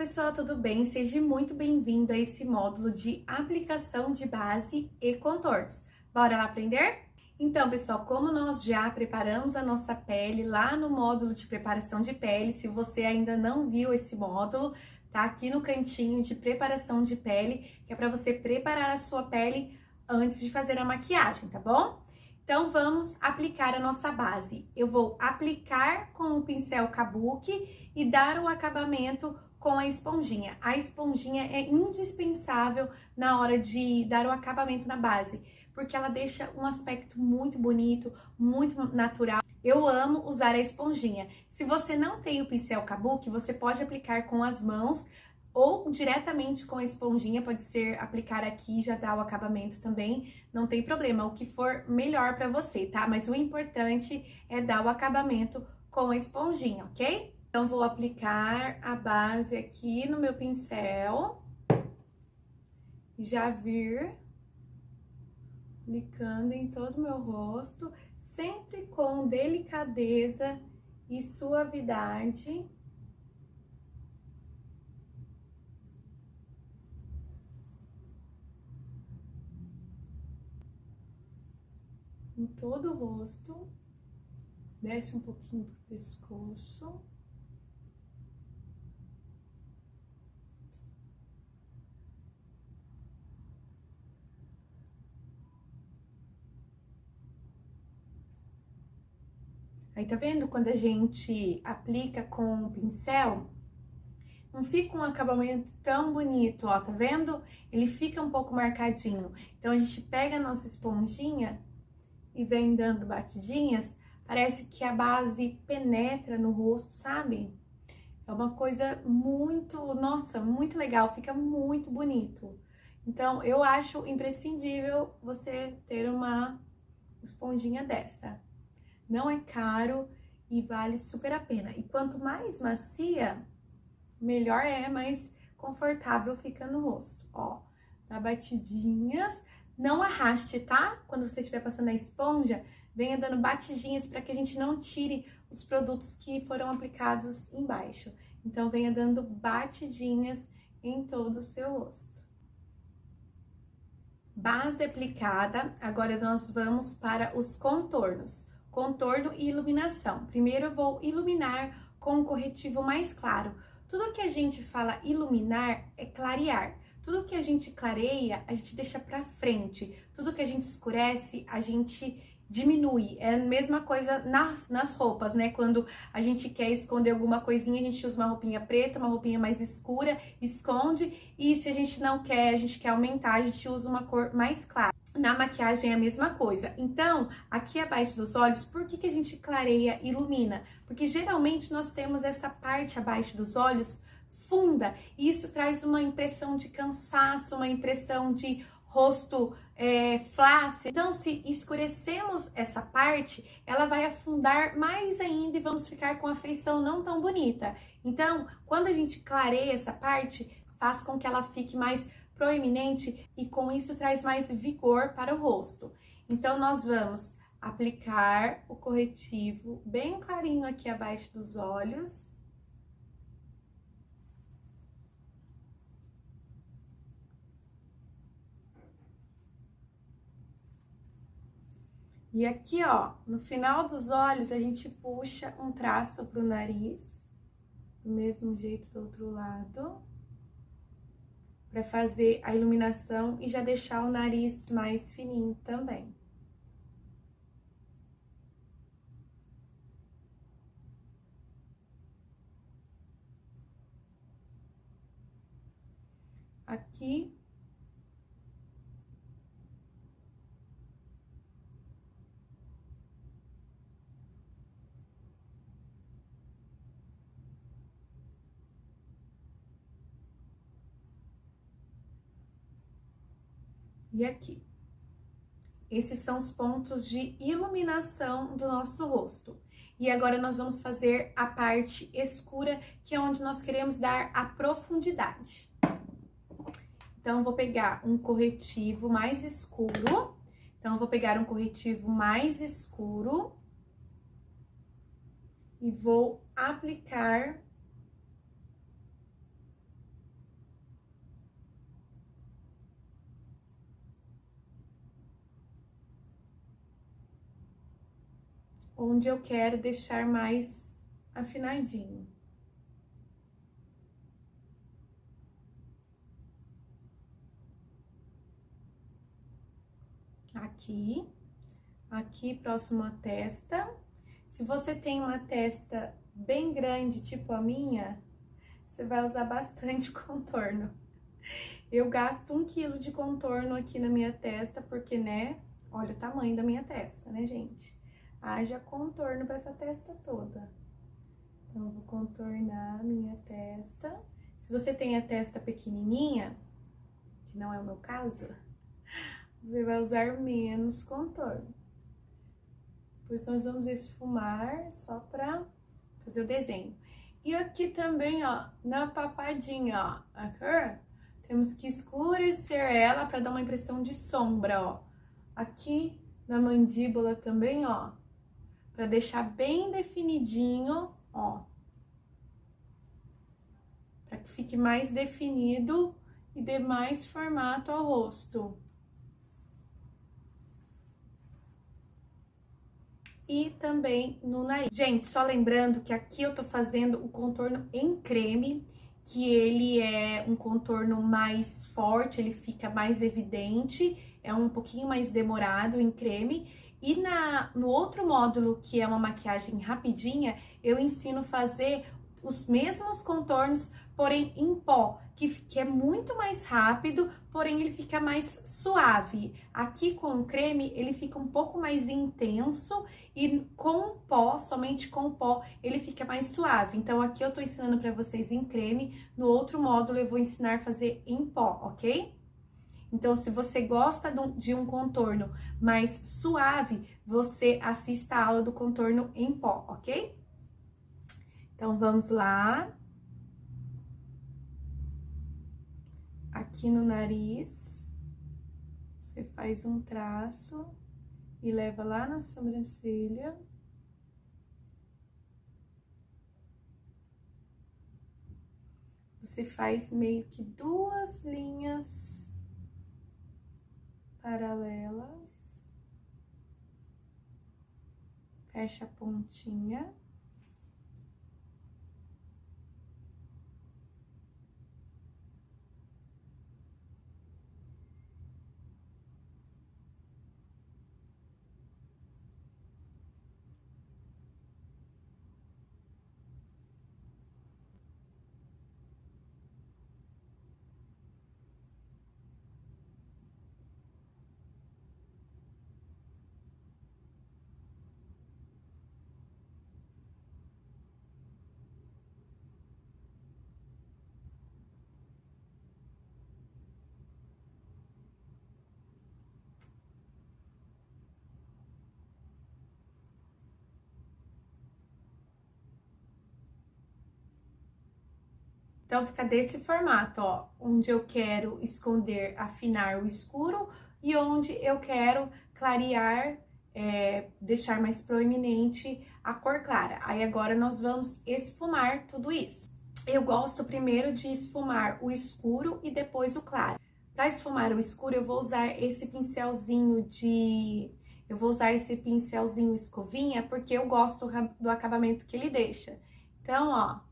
pessoal, tudo bem? Seja muito bem-vindo a esse módulo de aplicação de base e contornos. Bora lá aprender? Então, pessoal, como nós já preparamos a nossa pele lá no módulo de preparação de pele, se você ainda não viu esse módulo, tá aqui no cantinho de preparação de pele, que é para você preparar a sua pele antes de fazer a maquiagem, tá bom? Então, vamos aplicar a nossa base. Eu vou aplicar com o pincel Kabuki e dar o acabamento com a esponjinha. A esponjinha é indispensável na hora de dar o acabamento na base, porque ela deixa um aspecto muito bonito, muito natural. Eu amo usar a esponjinha. Se você não tem o pincel Kabuki, você pode aplicar com as mãos ou diretamente com a esponjinha, pode ser aplicar aqui e já dar o acabamento também, não tem problema, o que for melhor para você, tá? Mas o importante é dar o acabamento com a esponjinha, ok? Então, vou aplicar a base aqui no meu pincel. Já vir aplicando em todo o meu rosto, sempre com delicadeza e suavidade. Em todo o rosto. Desce um pouquinho pro pescoço. Aí, tá vendo? Quando a gente aplica com o pincel, não fica um acabamento tão bonito, ó, tá vendo? Ele fica um pouco marcadinho. Então, a gente pega a nossa esponjinha e vem dando batidinhas, parece que a base penetra no rosto, sabe? É uma coisa muito, nossa, muito legal, fica muito bonito. Então, eu acho imprescindível você ter uma esponjinha dessa. Não é caro e vale super a pena. E quanto mais macia, melhor é, mais confortável fica no rosto. Ó, dá batidinhas. Não arraste, tá? Quando você estiver passando a esponja, venha dando batidinhas para que a gente não tire os produtos que foram aplicados embaixo. Então, venha dando batidinhas em todo o seu rosto. Base aplicada, agora nós vamos para os contornos. Contorno e iluminação. Primeiro eu vou iluminar com um corretivo mais claro. Tudo que a gente fala iluminar é clarear. Tudo que a gente clareia, a gente deixa pra frente. Tudo que a gente escurece, a gente diminui. É a mesma coisa nas roupas, né? Quando a gente quer esconder alguma coisinha, a gente usa uma roupinha preta, uma roupinha mais escura, esconde. E se a gente não quer, a gente quer aumentar, a gente usa uma cor mais clara. Na maquiagem é a mesma coisa. Então, aqui abaixo dos olhos, por que a gente clareia e ilumina? Porque geralmente nós temos essa parte abaixo dos olhos funda, e isso traz uma impressão de cansaço, uma impressão de rosto flácido. Então, se escurecemos essa parte, ela vai afundar mais ainda e vamos ficar com a feição não tão bonita. Então, quando a gente clareia essa parte, faz com que ela fique mais proeminente e com isso traz mais vigor para o rosto. Então, nós vamos aplicar o corretivo bem clarinho aqui abaixo dos olhos. E aqui, ó, no final dos olhos, a gente puxa um traço pro nariz, do mesmo jeito do outro lado, para fazer a iluminação e já deixar o nariz mais fininho também. Aqui. E aqui. Esses são os pontos de iluminação do nosso rosto. E agora nós vamos fazer a parte escura, que é onde nós queremos dar a profundidade. Então, eu vou pegar um corretivo mais escuro. Então, eu vou pegar um corretivo mais escuro e vou aplicar onde eu quero deixar mais afinadinho. Aqui próximo à testa. Se você tem uma testa bem grande, tipo a minha, você vai usar bastante contorno. Eu gasto 1 quilo de contorno aqui na minha testa, porque, né, olha o tamanho da minha testa, né, gente? Haja contorno pra essa testa toda. Então, eu vou contornar a minha testa. Se você tem a testa pequenininha, que não é o meu caso, você vai usar menos contorno. Depois nós vamos esfumar só pra fazer o desenho. E aqui também, ó, na papadinha, ó, aqui, temos que escurecer ela pra dar uma impressão de sombra, ó. Aqui na mandíbula também, ó, pra deixar bem definidinho, ó. Pra que fique mais definido e dê mais formato ao rosto. E também no nariz. Gente, só lembrando que aqui eu tô fazendo o contorno em creme, que ele é um contorno mais forte, ele fica mais evidente, é um pouquinho mais demorado em creme. E no outro módulo, que é uma maquiagem rapidinha, eu ensino a fazer os mesmos contornos, porém em pó, que é muito mais rápido, porém ele fica mais suave. Aqui com o creme, ele fica um pouco mais intenso e com o pó, somente com o pó, ele fica mais suave. Então, aqui eu tô ensinando pra vocês em creme, no outro módulo eu vou ensinar a fazer em pó, ok? Então, se você gosta de um contorno mais suave, você assista a aula do contorno em pó, ok? Então, vamos lá. Aqui no nariz, você faz um traço e leva lá na sobrancelha. Você faz meio que 2 linhas paralelas. Fecha a pontinha. Então, fica desse formato, ó, onde eu quero esconder, afinar o escuro e onde eu quero clarear, deixar mais proeminente a cor clara. Aí, agora, nós vamos esfumar tudo isso. Eu gosto primeiro de esfumar o escuro e depois o claro. Para esfumar o escuro, eu vou usar esse pincelzinho escovinha, porque eu gosto do acabamento que ele deixa. Então, ó,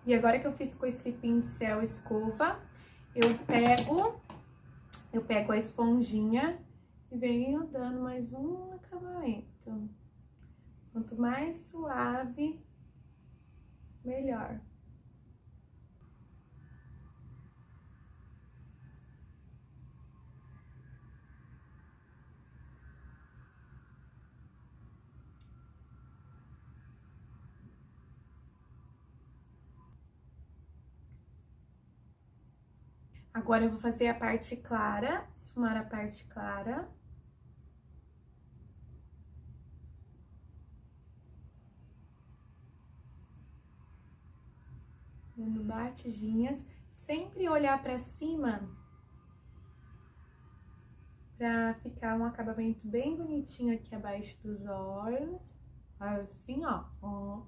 e agora que eu fiz com esse pincel escova, eu pego a esponjinha e venho dando mais um acabamento. Quanto mais suave, melhor. Agora eu vou fazer a parte clara, esfumar a parte clara. Dando batidinhas, sempre olhar pra cima pra ficar um acabamento bem bonitinho aqui abaixo dos olhos. Assim, ó.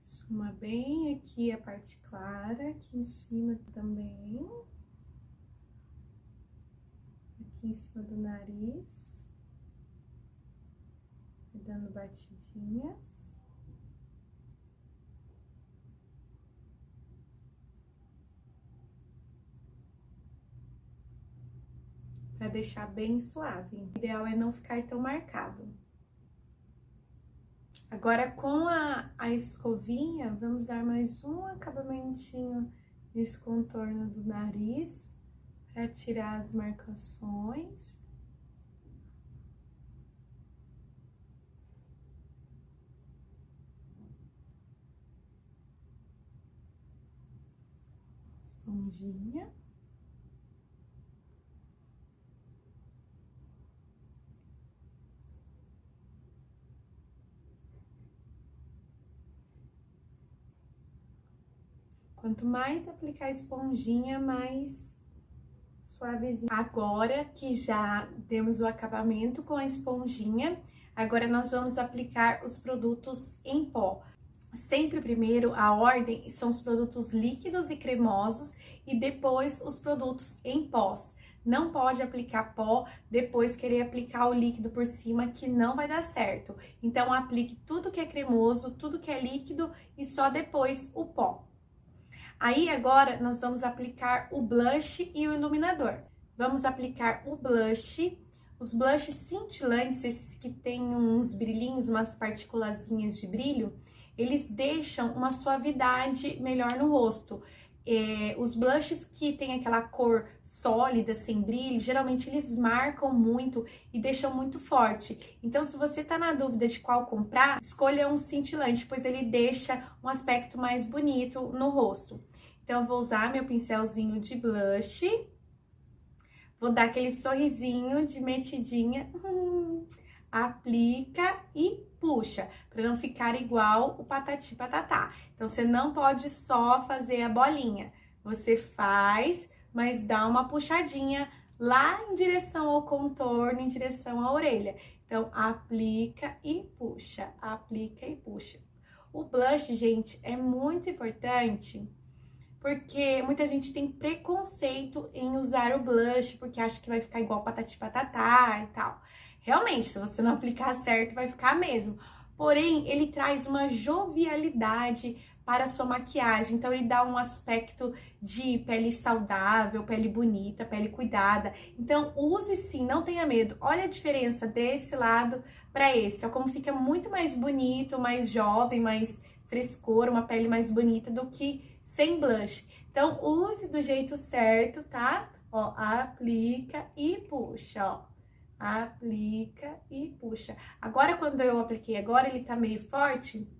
Esfuma bem aqui a parte clara, aqui em cima também. Aqui em cima do nariz. Dando batidinhas. Pra deixar bem suave. O ideal é não ficar tão marcado. Agora, com a escovinha, vamos dar mais um acabamentinho nesse contorno do nariz, para tirar as marcações. Esponjinha. Quanto mais aplicar a esponjinha, mais suavezinho. Agora que já temos o acabamento com a esponjinha, agora nós vamos aplicar os produtos em pó. Sempre primeiro a ordem são os produtos líquidos e cremosos e depois os produtos em pós. Não pode aplicar pó, depois querer aplicar o líquido por cima, que não vai dar certo. Então, aplique tudo que é cremoso, tudo que é líquido e só depois o pó. Aí, agora, nós vamos aplicar o blush e o iluminador. Vamos aplicar o blush, os blushes cintilantes, esses que tem uns brilhinhos, umas partículazinhas de brilho, eles deixam uma suavidade melhor no rosto. Os blushes que tem aquela cor sólida, sem brilho, geralmente eles marcam muito e deixam muito forte. Então, se você tá na dúvida de qual comprar, escolha um cintilante, pois ele deixa um aspecto mais bonito no rosto. Então, eu vou usar meu pincelzinho de blush, vou dar aquele sorrisinho de metidinha, aplica e puxa, para não ficar igual o patati patatá. Então, você não pode só fazer a bolinha, você faz, mas dá uma puxadinha lá em direção ao contorno, em direção à orelha. Então, aplica e puxa, aplica e puxa. O blush, gente, é muito importante, porque muita gente tem preconceito em usar o blush, porque acha que vai ficar igual patati patatá e tal. Realmente, se você não aplicar certo, vai ficar mesmo. Porém, ele traz uma jovialidade para a sua maquiagem. Então, ele dá um aspecto de pele saudável, pele bonita, pele cuidada. Então, use sim, não tenha medo. Olha a diferença desse lado para esse. Ó, como fica muito mais bonito, mais jovem, mais frescor, uma pele mais bonita do que sem blush. Então, use do jeito certo, tá? Ó, aplica e puxa, ó. Aplica e puxa. Agora, quando eu apliquei agora, ele tá meio forte,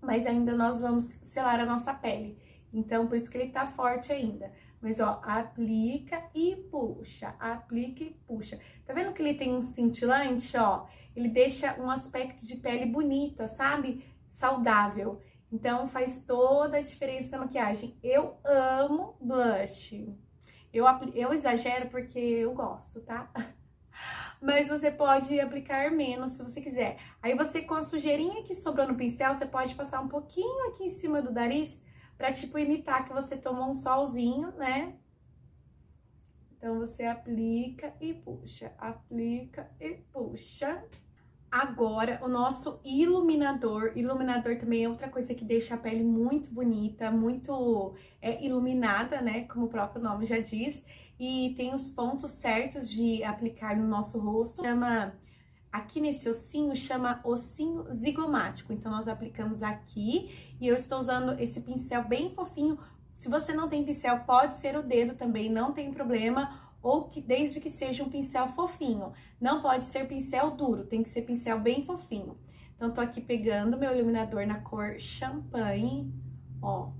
mas ainda nós vamos selar a nossa pele. Então, por isso que ele tá forte ainda. Mas, ó, aplica e puxa, aplica e puxa. Tá vendo que ele tem um cintilante, ó? Ele deixa um aspecto de pele bonita, sabe? Saudável. Então, faz toda a diferença na maquiagem. Eu amo blush. Eu exagero porque eu gosto, tá? Mas você pode aplicar menos se você quiser. Aí você, com a sujeirinha que sobrou no pincel, você pode passar um pouquinho aqui em cima do nariz pra, tipo, imitar que você tomou um solzinho, né? Então, você aplica e puxa, aplica e puxa. Agora, o nosso iluminador. Iluminador também é outra coisa que deixa a pele muito bonita, muito iluminada, né? Como o próprio nome já diz. E tem os pontos certos de aplicar no nosso rosto. Aqui nesse ossinho, chama ossinho zigomático. Então, nós aplicamos aqui e eu estou usando esse pincel bem fofinho. Se você não tem pincel, pode ser o dedo também, não tem problema. ou que desde que seja um pincel fofinho. Não pode ser pincel duro, tem que ser pincel bem fofinho. Então, tô aqui pegando meu iluminador na cor champanhe, ó.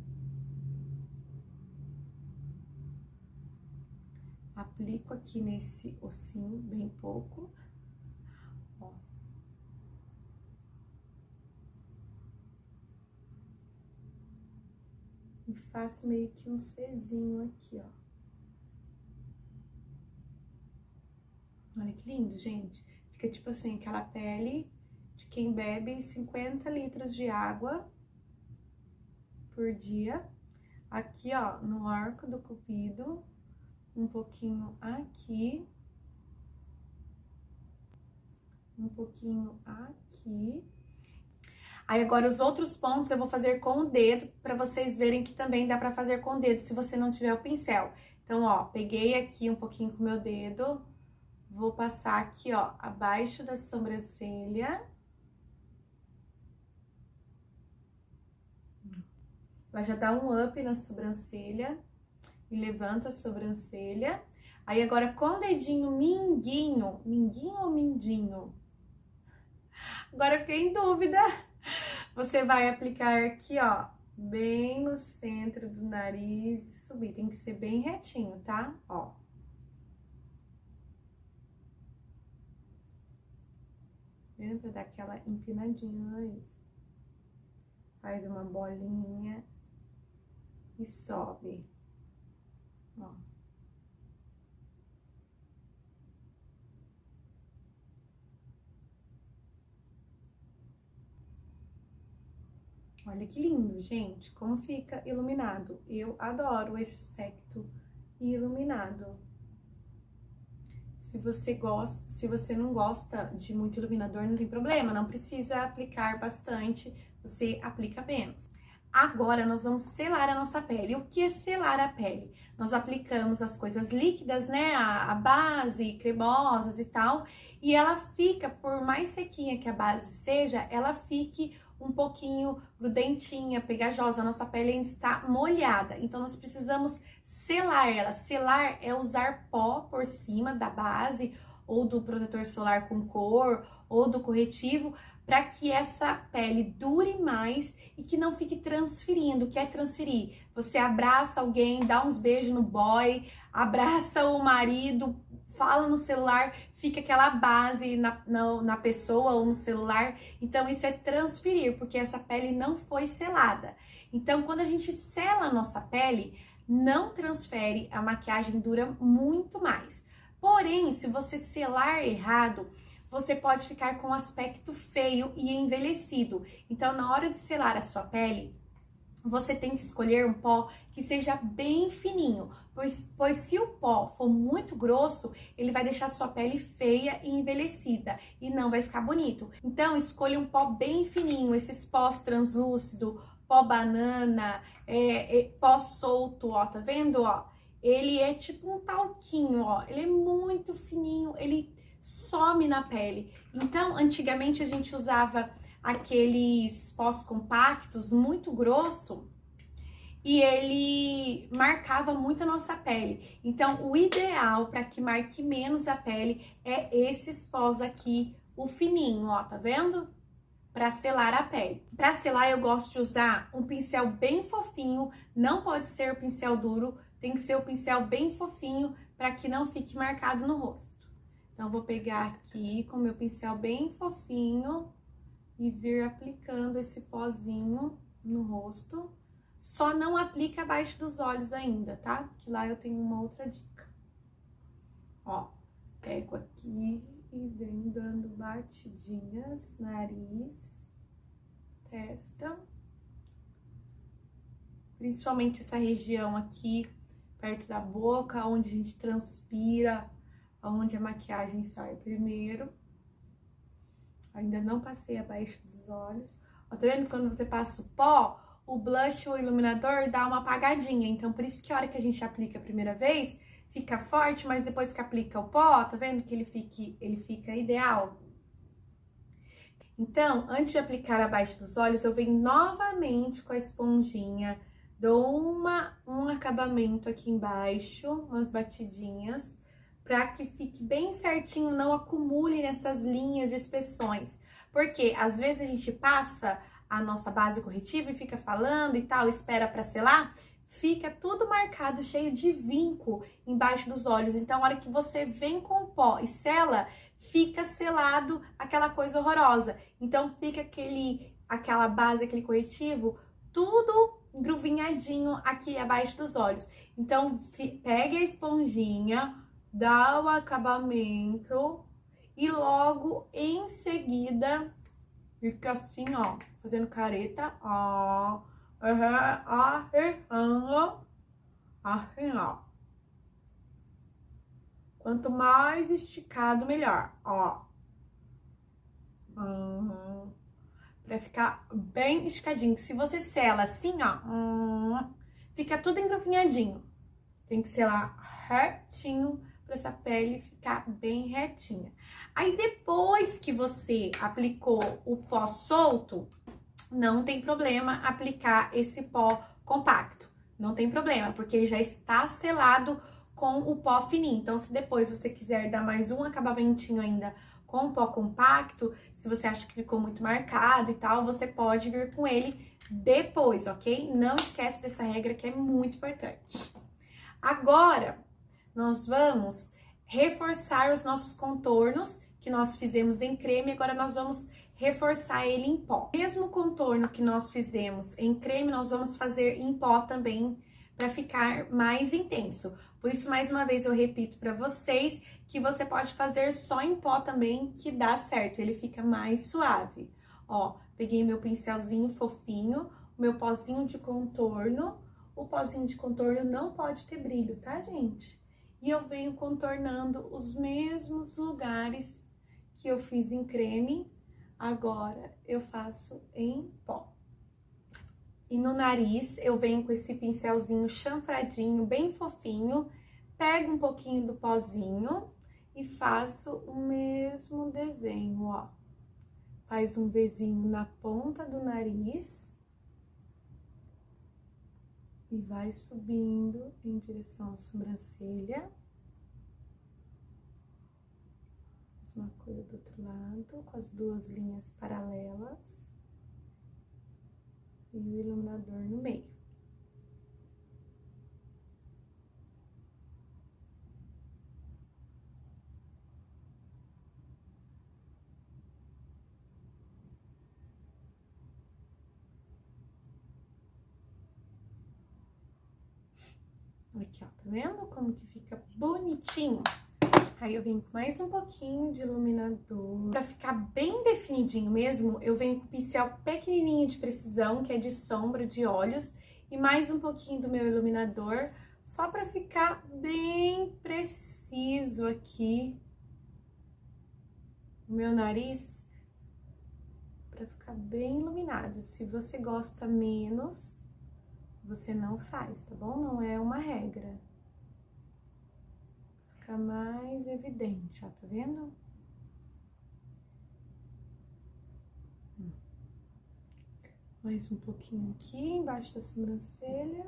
Aplico aqui nesse ossinho, bem pouco, ó. E faço meio que um Czinho aqui, ó. Olha que lindo, gente. Fica tipo assim, aquela pele de quem bebe 50 litros de água por dia. Aqui, ó, no arco do cupido, um pouquinho aqui. Um pouquinho aqui. Aí, agora, os outros pontos eu vou fazer com o dedo, pra vocês verem que também dá pra fazer com o dedo, se você não tiver o pincel. Então, ó, peguei aqui um pouquinho com o meu dedo, vou passar aqui, ó, abaixo da sobrancelha. Ela já dá um up na sobrancelha e levanta a sobrancelha. Aí, agora, com o dedinho mindinho, mindinho ou mindinho? Agora eu fiquei em dúvida. Você vai aplicar aqui, ó, bem no centro do nariz e subir. Tem que ser bem retinho, tá? Ó. Vendo? Pra dar aquela empinadinha no nariz. Faz uma bolinha e sobe. Ó. Olha que lindo, gente, como fica iluminado. Eu adoro esse aspecto iluminado. Se você não gosta de muito iluminador, não tem problema, não precisa aplicar bastante, você aplica menos. Agora, nós vamos selar a nossa pele. O que é selar a pele? Nós aplicamos as coisas líquidas, né, a base, cremosas e tal, e ela fica, por mais sequinha que a base seja, ela fique um pouquinho grudentinha, pegajosa, a nossa pele ainda está molhada, então nós precisamos selar ela. Selar é usar pó por cima da base, ou do protetor solar com cor, ou do corretivo, para que essa pele dure mais e que não fique transferindo. O que é transferir? Você abraça alguém, dá uns beijos no boy, abraça o marido, fala no celular, fica aquela base na pessoa ou no celular. Então, isso é transferir, porque essa pele não foi selada. Então, quando a gente sela a nossa pele, não transfere, a maquiagem dura muito mais. Porém, se você selar errado, você pode ficar com um aspecto feio e envelhecido. Então, na hora de selar a sua pele, você tem que escolher um pó que seja bem fininho, pois se o pó for muito grosso, ele vai deixar sua pele feia e envelhecida e não vai ficar bonito. Então, escolha um pó bem fininho, esses pós translúcido, pó banana, pó solto, ó, tá vendo, ó? Ele é tipo um talquinho, ó, ele é muito fininho, ele some na pele. Então, antigamente a gente usava aqueles pós compactos muito grosso e ele marcava muito a nossa pele. Então, o ideal para que marque menos a pele é esses pós aqui, o fininho, ó, tá vendo? Para selar a pele. Para selar, eu gosto de usar um pincel bem fofinho, não pode ser o pincel duro, tem que ser o pincel bem fofinho para que não fique marcado no rosto. Então, vou pegar aqui com meu pincel bem fofinho e vir aplicando esse pozinho no rosto. Só não aplica abaixo dos olhos ainda, tá? Que lá eu tenho uma outra dica. Ó, pego aqui e venho dando batidinhas, nariz, testa. Principalmente essa região aqui, perto da boca, onde a gente transpira, onde a maquiagem sai primeiro. Ainda não passei abaixo dos olhos. Ó, tá vendo? Quando você passa o pó, o blush ou o iluminador dá uma apagadinha. Então, por isso que a hora que a gente aplica a primeira vez, fica forte, mas depois que aplica o pó, tá vendo que ele fica ideal? Então, antes de aplicar abaixo dos olhos, eu venho novamente com a esponjinha, dou um acabamento aqui embaixo, umas batidinhas, para que fique bem certinho, não acumule nessas linhas de expressões. Porque às vezes a gente passa a nossa base corretiva e fica falando e tal, espera para selar, fica tudo marcado, cheio de vinco embaixo dos olhos. Então, a hora que você vem com o pó e sela, fica selado aquela coisa horrorosa. Então, fica aquela base, aquele corretivo, tudo engruvinhadinho aqui abaixo dos olhos. Então, pegue a esponjinha, dá o acabamento e logo em seguida fica assim, ó, fazendo careta, ó, arreando, assim, ó. Quanto mais esticado, melhor, ó. Pra ficar bem esticadinho. Se você sela assim, ó, fica tudo engruvinhadinho. Tem que selar retinho pra essa pele ficar bem retinha. Aí, depois que você aplicou o pó solto, não tem problema aplicar esse pó compacto. Não tem problema, porque ele já está selado com o pó fininho. Então, se depois você quiser dar mais um acabamentinho ainda com o pó compacto, se você acha que ficou muito marcado e tal, você pode vir com ele depois, ok? Não esquece dessa regra que é muito importante. Agora, nós vamos reforçar os nossos contornos que nós fizemos em creme, agora nós vamos reforçar ele em pó. O mesmo contorno que nós fizemos em creme, nós vamos fazer em pó também, para ficar mais intenso. Por isso, mais uma vez, eu repito para vocês que você pode fazer só em pó também, que dá certo, ele fica mais suave. Ó, peguei meu pincelzinho fofinho, o meu pozinho de contorno. O pozinho de contorno não pode ter brilho, tá, gente? E eu venho contornando os mesmos lugares que eu fiz em creme, agora eu faço em pó. E no nariz, eu venho com esse pincelzinho chanfradinho, bem fofinho, pego um pouquinho do pozinho e faço o mesmo desenho, ó. Faz um Vzinho na ponta do nariz e vai subindo em direção à sobrancelha. Mesma coisa do outro lado, com as duas linhas paralelas. E o iluminador no meio. Aqui, ó, tá vendo como que fica bonitinho? Aí eu venho com mais um pouquinho de iluminador. Pra ficar bem definidinho mesmo, eu venho com um pincel pequenininho de precisão, que é de sombra de olhos, e mais um pouquinho do meu iluminador, só pra ficar bem preciso aqui o meu nariz, pra ficar bem iluminado. Se você gosta menos, você não faz, tá bom? Não é uma regra. Fica mais evidente, ó, tá vendo? Mais um pouquinho aqui, embaixo da sobrancelha.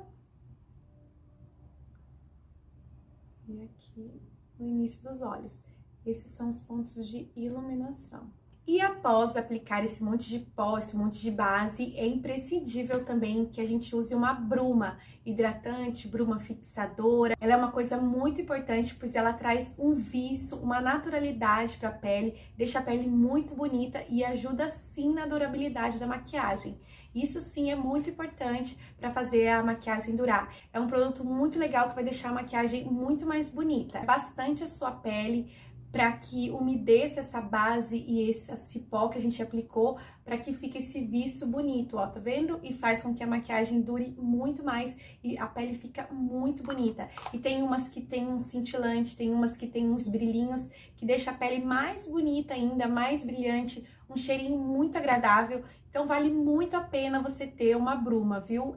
E aqui no início dos olhos. Esses são os pontos de iluminação. E após aplicar esse monte de pó, esse monte de base, é imprescindível também que a gente use uma bruma hidratante, bruma fixadora. Ela é uma coisa muito importante, pois ela traz um viço, uma naturalidade para a pele, deixa a pele muito bonita e ajuda sim na durabilidade da maquiagem. Isso sim é muito importante para fazer a maquiagem durar. É um produto muito legal que vai deixar a maquiagem muito mais bonita. Bastante a sua pele, para que umedeça essa base e esse pó que a gente aplicou, para que fique esse viço bonito, ó, tá vendo? E faz com que a maquiagem dure muito mais e a pele fica muito bonita. E tem umas que tem um cintilante, tem umas que tem uns brilhinhos, que deixa a pele mais bonita ainda, mais brilhante, um cheirinho muito agradável. Então vale muito a pena você ter uma bruma, viu?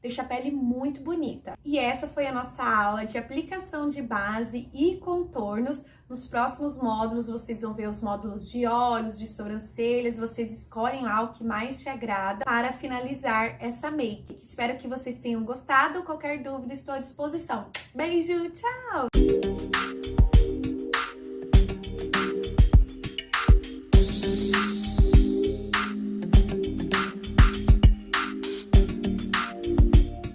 Deixa a pele muito bonita. E essa foi a nossa aula de aplicação de base e contornos. Nos próximos módulos, vocês vão ver os módulos de olhos, de sobrancelhas, vocês escolhem lá o que mais te agrada para finalizar essa make. Espero que vocês tenham gostado. Qualquer dúvida, estou à disposição. Beijo, tchau!